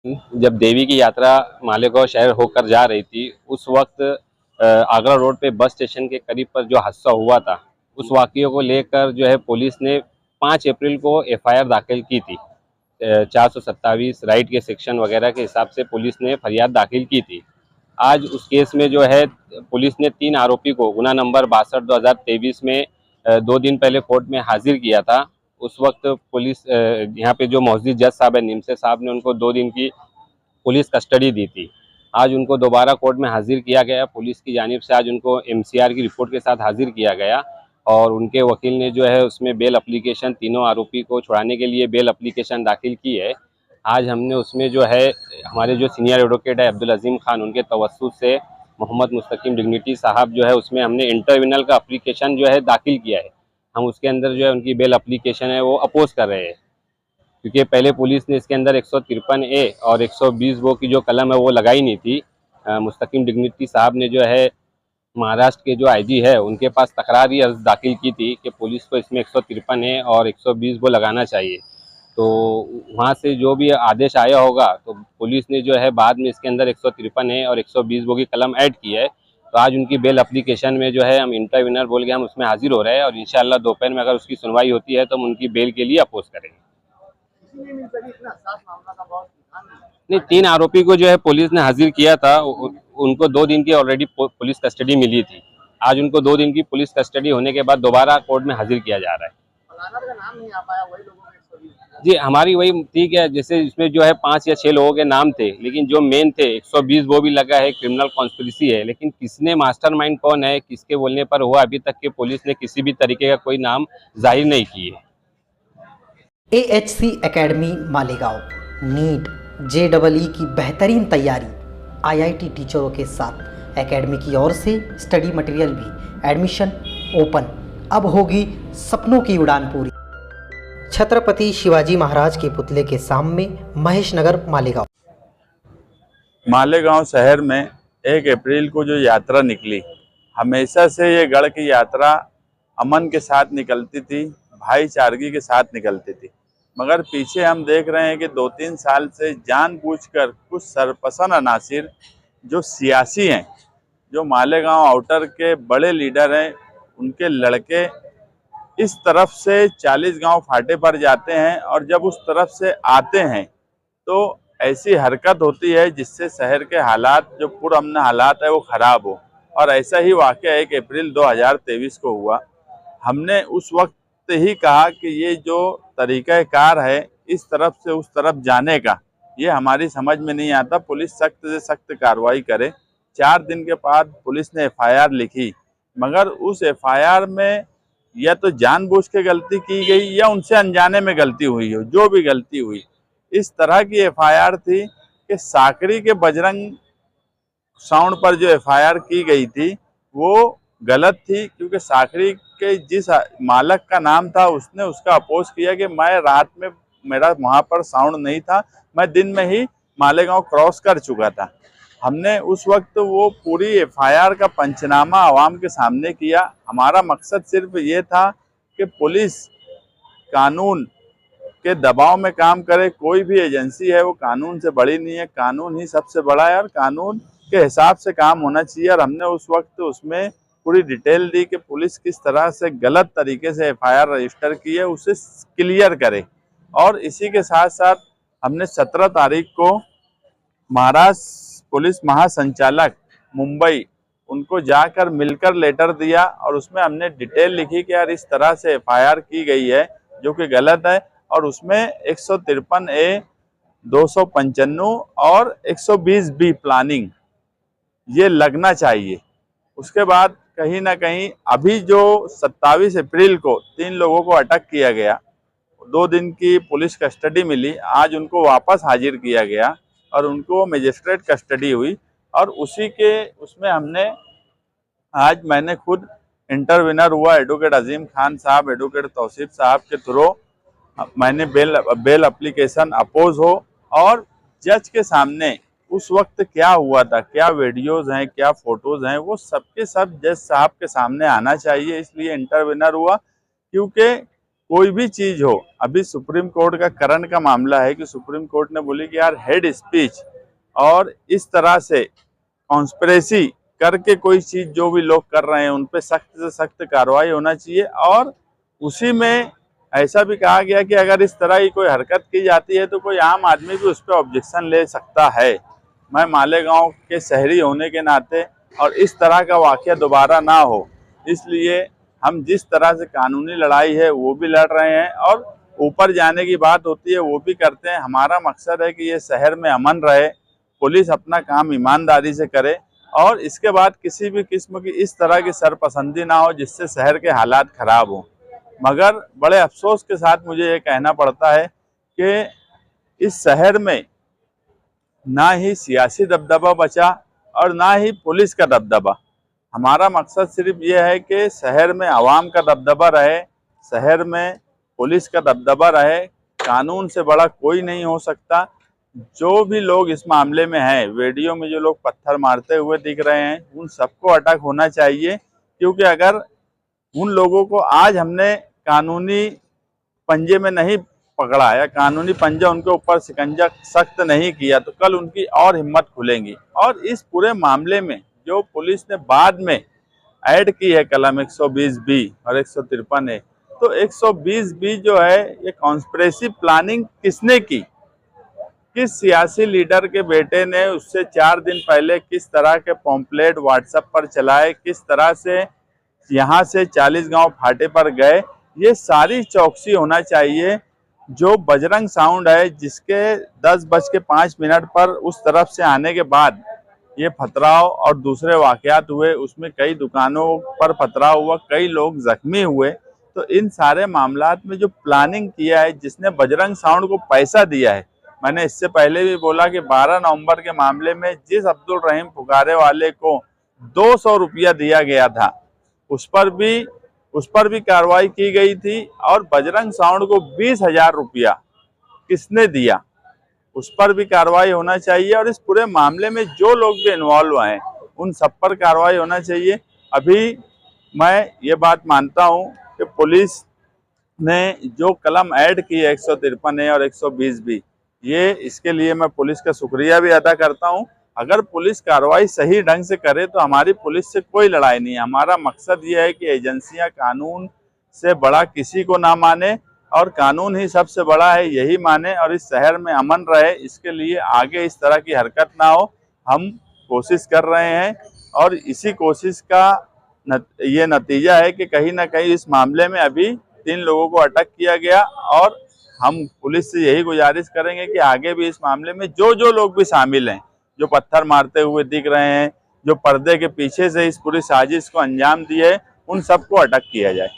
जब देवी की यात्रा मालेगांव शहर होकर जा रही थी उस वक्त आगरा रोड पे बस स्टेशन के करीब पर जो हादसा हुआ था उस वाक़ये को लेकर जो है पुलिस ने 5 अप्रैल को एफआईआर दाखिल की थी। 427 राइट के सेक्शन वगैरह के हिसाब से पुलिस ने फरियाद दाखिल की थी। आज उस केस में जो है पुलिस ने 3 आरोपी को गुना नंबर 62/2023 में 2 दिन पहले कोर्ट में हाजिर किया था। उस वक्त पुलिस यहाँ पे जो मौजूद जज साहब है निमसे साहब ने उनको 2 दिन की पुलिस कस्टडी दी थी। आज उनको दोबारा कोर्ट में हाजिर किया गया। पुलिस की जानिब से आज उनको एमसीआर की रिपोर्ट के साथ हाजिर किया गया और उनके वकील ने जो है उसमें बेल एप्लीकेशन, तीनों आरोपी को छुड़ाने के लिए बेल एप्लीकेशन दाखिल की है। आज हमने उसमें जो है हमारे जो सीनियर एडवोकेट है अब्दुल अजीम खान, उनके तवस्सुत से मोहम्मद मुस्तकीम डिग्निटी साहब जो है उसमें हमने इंटरविनल का एप्लीकेशन जो है दाखिल किया है। हम उसके अंदर जो है उनकी बेल एप्लीकेशन है वो अपोज कर रहे हैं, क्योंकि पहले पुलिस ने इसके अंदर 153 ए और 120 वो की जो कलम है वो लगाई नहीं थी। मुस्तकीम डिग्निटी साहब ने जो है महाराष्ट्र के जो आईजी है उनके पास तकरारी अर्ज दाखिल की थी कि पुलिस को इसमें 153 ए और 120 वो लगाना चाहिए। तो वहाँ से जो भी आदेश आया होगा तो पुलिस ने जो है बाद में इसके अंदर 153 ए और 120 वो की कलम ऐड की है। तो आज उनकी बेल एप्लीकेशन में जो है हम इंटरविनर बोल के हम उसमें हाजिर हो रहे हैं और इंशाल्लाह दोपहर में अगर उसकी सुनवाई होती है तो हम उनकी बेल के लिए अपोज करेंगे। नहीं, 3 आरोपी को जो है पुलिस ने हाजिर किया था। उनको 2 दिन की ऑलरेडी पुलिस कस्टडी मिली थी। आज उनको 2 दिन की पुलिस कस्टडी होने के बाद दोबारा कोर्ट में हाजिर किया जा रहा है। जी, हमारी वही ठीक है, जैसे इसमें जो है 5 या 6 लोगों के नाम थे, लेकिन जो मेन थे 120 वो भी लगा है, क्रिमिनल कॉन्स्पिरेसी है, लेकिन किसने मास्टरमाइंड कौन है, किसके बोलने पर हुआ, अभी तक के पुलिस ने किसी भी तरीके का कोई नाम जाहिर नहीं की है। AHC academy Malegaon NEET JEE की बेहतरीन तैयारी IIT टीचरों के साथ एकेडमी की ओर से स्टडी मटेरियल भी एडमिशन ओपन। अब होगी सपनों की उड़ान पूरी। छत्रपति शिवाजी महाराज के पुतले के सामने महेश नगर मालेगांव। मालेगांव शहर में 1 अप्रैल को जो यात्रा निकली, हमेशा से ये गढ़ की यात्रा अमन के साथ निकलती थी, भाईचारगी के साथ निकलती थी। मगर पीछे हम देख रहे हैं कि 2-3 साल से जानबूझकर कुछ सरपसंद अनासिर जो सियासी हैं, जो मालेगांव आउटर के बड़े लीडर हैं, उनके लड़के इस तरफ से 40 गांव फाटे पर जाते हैं और जब उस तरफ से आते हैं तो ऐसी हरकत होती है जिससे शहर के हालात, जो पुरअमन हालात है, वो खराब हो। और ऐसा ही वाक़या 1 अप्रैल 2023 को हुआ। हमने उस वक्त ही कहा कि ये जो तरीक़ाकार है इस तरफ से उस तरफ जाने का, ये हमारी समझ में नहीं आता। पुलिस सख्त से सख्त कार्रवाई करे। 4 दिन के बाद पुलिस ने एफआईआर लिखी, मगर उस एफआईआर में या तो जानबूझ के गलती की गई या उनसे अनजाने में गलती हुई हो, जो भी गलती हुई। इस तरह की एफआईआर थी कि साकरी के बजरंग साउंड पर जो एफआईआर की गई थी वो गलत थी, क्योंकि साकरी के जिस मालक का नाम था उसने उसका अपोज किया कि मैं रात में, मेरा वहाँ पर साउंड नहीं था, मैं दिन में ही मालेगांव क्रॉस कर चुका था। हमने उस वक्त वो पूरी एफआईआर का पंचनामा आवाम के सामने किया। हमारा मकसद सिर्फ ये था कि पुलिस कानून के दबाव में काम करे। कोई भी एजेंसी है वो कानून से बड़ी नहीं है, कानून ही सबसे बड़ा है और कानून के हिसाब से काम होना चाहिए। और हमने उस वक्त उसमें पूरी डिटेल दी कि पुलिस किस तरह से गलत तरीके से एफआईआर रजिस्टर की है, उसे क्लियर करे। और इसी के साथ साथ हमने 17 तारीख को महाराष्ट्र पुलिस महासंचालक मुंबई, उनको जाकर मिलकर लेटर दिया और उसमें हमने डिटेल लिखी कि यार इस तरह से एफआईआर की गई है जो कि गलत है और उसमें 153 ए, 295 और 120 बी प्लानिंग ये लगना चाहिए। उसके बाद कहीं ना कहीं अभी जो 27 अप्रैल को 3 लोगों को अटक किया गया, 2 दिन की पुलिस कस्टडी मिली, आज उनको वापस हाजिर किया गया और उनको मजिस्ट्रेट कस्टडी हुई। और उसी के उसमें हमने आज मैंने खुद इंटरविनर हुआ, एडवोकेट अजीम खान साहब, एडवोकेट तौसीफ साहब के थ्रू मैंने बेल एप्लीकेशन अपोज हो और जज के सामने उस वक्त क्या हुआ था, क्या वीडियोस हैं, क्या फोटोज हैं, वो सबके सब जज साहब के सामने आना चाहिए। इसलिए इंटरविनर हुआ, क्योंकि कोई भी चीज हो, अभी सुप्रीम कोर्ट का करण का मामला है कि सुप्रीम कोर्ट ने बोली कि यार हेड स्पीच और इस तरह से कॉन्स्पिरेसी करके कोई चीज जो भी लोग कर रहे हैं उन पे सख्त से सख्त कार्रवाई होना चाहिए। और उसी में ऐसा भी कहा गया कि अगर इस तरह की कोई हरकत की जाती है तो कोई आम आदमी भी उस पर ऑब्जेक्शन ले सकता है। मैं मालेगांव के शहरी होने के नाते और इस तरह का वाकया दोबारा ना हो, इसलिए हम जिस तरह से कानूनी लड़ाई है वो भी लड़ रहे हैं और ऊपर जाने की बात होती है वो भी करते हैं। हमारा मकसद है कि ये शहर में अमन रहे, पुलिस अपना काम ईमानदारी से करे और इसके बाद किसी भी किस्म की इस तरह की सरपसंदी ना हो जिससे शहर के हालात खराब हों। मगर बड़े अफसोस के साथ मुझे ये कहना पड़ता है कि इस शहर में ना ही सियासी दबदबा बचा और ना ही पुलिस का दबदबा। हमारा मकसद सिर्फ ये है कि शहर में आवाम का दबदबा रहे, शहर में पुलिस का दबदबा रहे। कानून से बड़ा कोई नहीं हो सकता। जो भी लोग इस मामले में हैं, वीडियो में जो लोग पत्थर मारते हुए दिख रहे हैं, उन सबको अटक होना चाहिए, क्योंकि अगर उन लोगों को आज हमने कानूनी पंजे में नहीं पकड़ा या कानूनी पंजा उनके ऊपर शिकंजा सख्त नहीं किया तो कल उनकी और हिम्मत खुलेंगी। और इस पूरे मामले में जो पुलिस ने बाद में ऐड की है कलम 120B और 153A, तो 120B जो है ये कॉन्स्पिरेसी प्लानिंग किसने की, किस सियासी लीडर के बेटे ने उससे 4 दिन पहले किस तरह के पॉम्पलेट व्हाट्सएप पर चलाए, किस तरह से यहाँ से 40 गांव फाटे पर गए, ये सारी चौकसी होना चाहिए। जो बजरंग साउंड है जिसके 10:05 पर उस तरफ से आने के बाद ये पथराव और दूसरे वाकयात हुए, उसमें कई दुकानों पर पथराव हुआ, कई लोग जख्मी हुए। तो इन सारे मामलात में जो प्लानिंग किया है, जिसने बजरंग साउंड को पैसा दिया है, मैंने इससे पहले भी बोला कि 12 नवंबर के मामले में जिस अब्दुल रहीम पुकारे वाले को 200 रुपया दिया गया था उस पर भी कार्रवाई की गई थी। और बजरंग साउंड को 20,000 रुपया किसने दिया उस पर भी कार्रवाई होना चाहिए। और इस पूरे मामले में जो लोग भी इन्वॉल्व हैं उन सब पर कार्रवाई होना चाहिए। अभी मैं ये बात मानता हूं कि पुलिस ने जो कलम ऐड की है 153A और 120B, ये इसके लिए मैं पुलिस का शुक्रिया भी अदा करता हूं। अगर पुलिस कार्रवाई सही ढंग से करे तो हमारी पुलिस से कोई लड़ाई नहीं है। हमारा मकसद ये है कि एजेंसियां कानून से बड़ा किसी को ना माने और कानून ही सबसे बड़ा है यही माने और इस शहर में अमन रहे। इसके लिए आगे इस तरह की हरकत ना हो, हम कोशिश कर रहे हैं और इसी कोशिश का ये नतीजा है कि कहीं ना कहीं इस मामले में अभी 3 लोगों को अटक किया गया। और हम पुलिस से यही गुजारिश करेंगे कि आगे भी इस मामले में जो लोग भी शामिल हैं, जो पत्थर मारते हुए दिख रहे हैं, जो पर्दे के पीछे से इस पूरी साजिश को अंजाम दिए, उन सबको अटक किया जाए।